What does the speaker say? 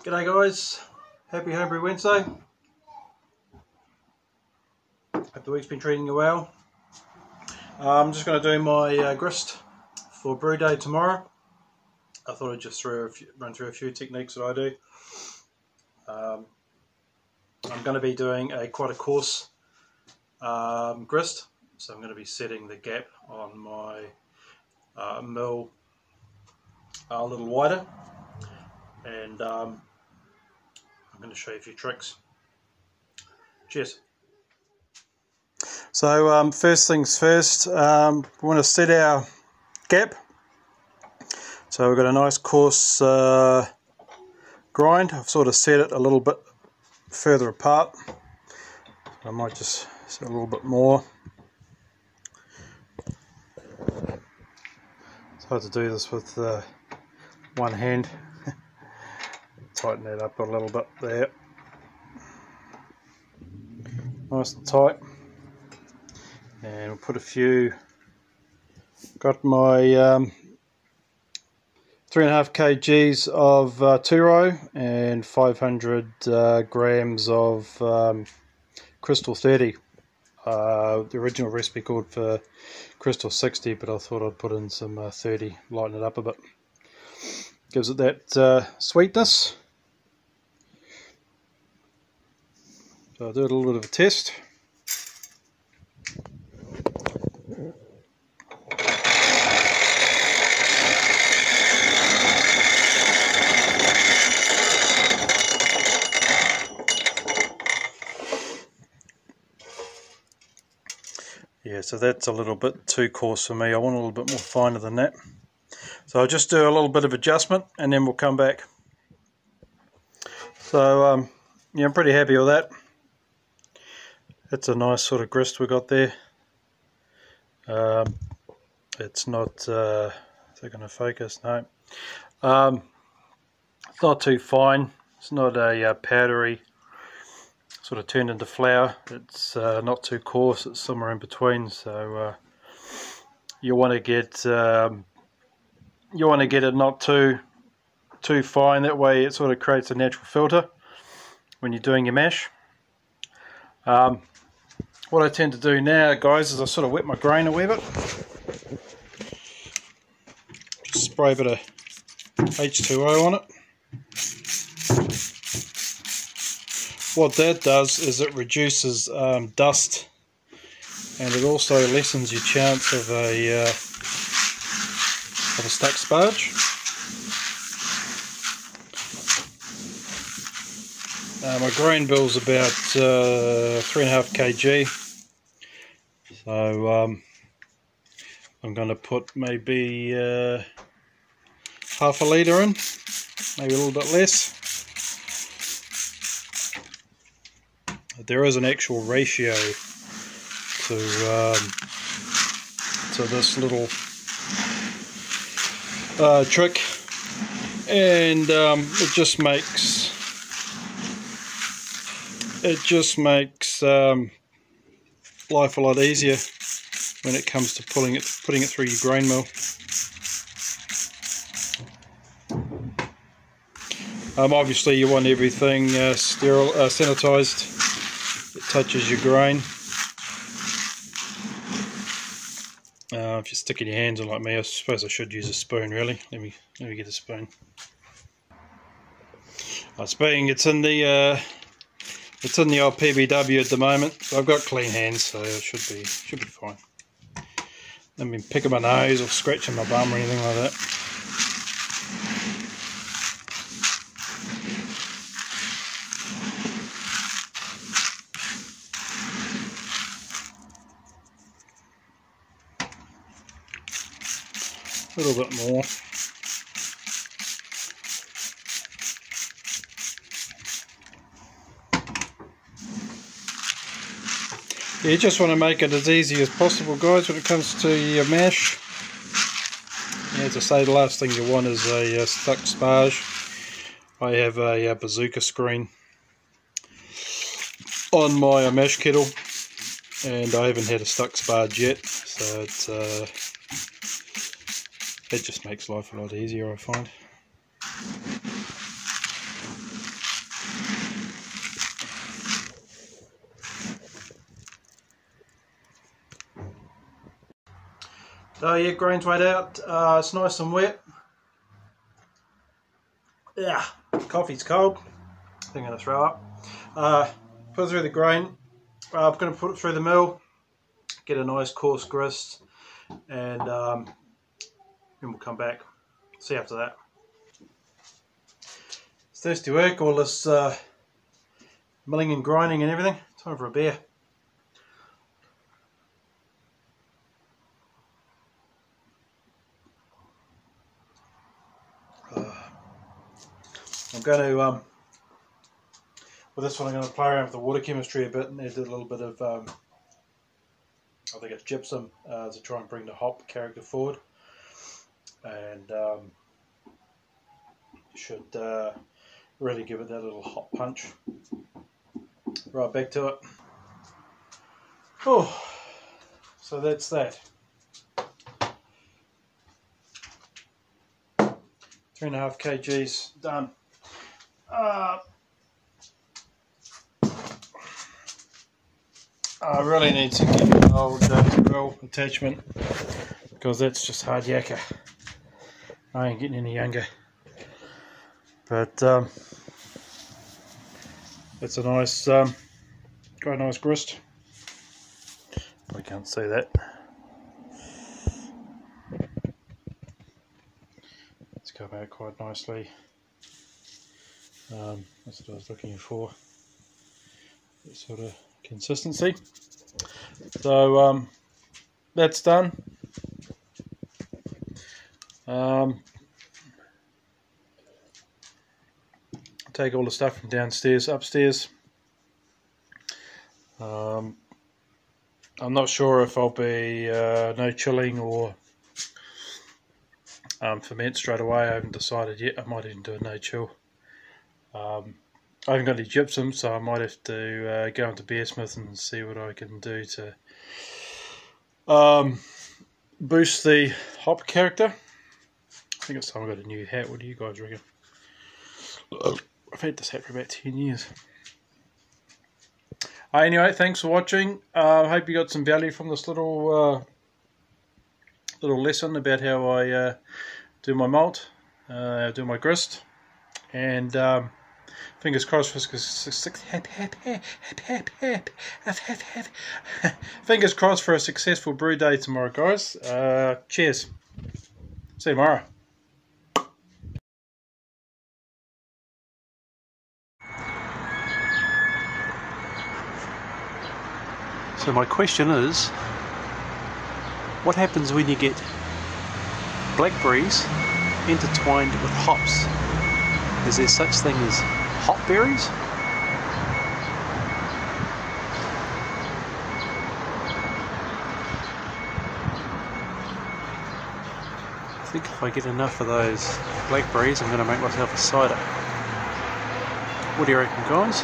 G'day guys, happy Homebrew Wednesday. Hope the week's been treating you well. I'm just going to do my grist for brew day tomorrow. I thought I'd just run through a few techniques that I do. I'm going to be doing quite a coarse grist, so I'm going to be setting the gap on my mill a little wider, and I'm going to show you a few tricks. Cheers. So first things first, we want to set our gap. So we've got a nice coarse grind. I've sort of set it a little bit further apart. I might just set a little bit more. It's hard to do this with one hand. Tighten that up a little bit there. Nice and tight. And we'll put a few, got my 3.5 kgs of two-row and 500 grams of Crystal 30. The original recipe called for Crystal 60, but I thought I'd put in some 30, lighten it up a bit. Gives it that sweetness. So I'll do a little bit of a test. Yeah, so that's a little bit too coarse for me. I want a little bit more finer than that. So I'll just do a little bit of adjustment and then we'll come back. So yeah, I'm pretty happy with that. It's a nice sort of grist we got there. It's not, is it going to focus? No. It's not too fine. It's not a powdery, sort of turned into flour. It's not too coarse. It's somewhere in between. So you want to get it not too fine. That way it sort of creates a natural filter when you're doing your mash. What I tend to do now, guys, is I sort of wet my grain a wee bit. Just spray a bit of H2O on it. What that does is it reduces dust, and it also lessens your chance of a stuck sparge. My grain bill's about 3.5 kg, so I'm going to put maybe half a litre in, maybe a little bit less. There is an actual ratio to this little trick, and it just makes life a lot easier when it comes to putting it through your grain mill. Obviously you want everything sterile, sanitized. It touches your grain. If you're sticking your hands in like me, I suppose I should use a spoon really. Let me get a spoon. It's in the old HBW at the moment. So I've got clean hands, so it should be fine. Let me picking my nose or scratching my bum or anything like that. A little bit more. Yeah, you just want to make it as easy as possible, guys, when it comes to your mash. Yeah, as I say, the last thing you want is a stuck sparge. I have a bazooka screen on my mash kettle, and I haven't had a stuck sparge yet, so it's it just makes life a lot easier, I find. Oh yeah, grain's weighed out. It's nice and wet. Yeah, coffee's cold. I think I'm going to throw up. Put it through the grain. I'm going to put it through the mill, get a nice coarse grist, and then we'll come back. See you after that. It's thirsty work, all this milling and grinding and everything. Time for a beer. I'm going to, with this one I'm going to play around with the water chemistry a bit and add a little bit of, I think it's gypsum, to try and bring the hop character forward. And should really give it that little hop punch. Right, back to it. Oh, so that's that. 3.5 kgs done. I really need to get an old grill attachment because that's just hard yakka. I ain't getting any younger. But it's a nice, quite a nice grist. I can't see that. It's come out quite nicely. That's what I was looking for. That sort of consistency. So that's done. Take all the stuff from downstairs upstairs. I'm not sure if I'll be no chilling or ferment straight away. I haven't decided yet. I might even do a no chill. I haven't got any gypsum, so I might have to go into Beersmith and see what I can do to boost the hop character. I think it's time I got a new hat. What do you guys reckon? I've had this hat for about 10 years. Anyway, thanks for watching. I hope you got some value from this little lesson about how I do my malt, do my grist, and fingers crossed for fingers crossed for a successful brew day tomorrow, guys. Cheers. See you tomorrow. So my question is, what happens when you get blackberries intertwined with hops? Is there such thing as hop berries? I think if I get enough of those blackberries, I'm going to make myself a cider. What do you reckon, guys?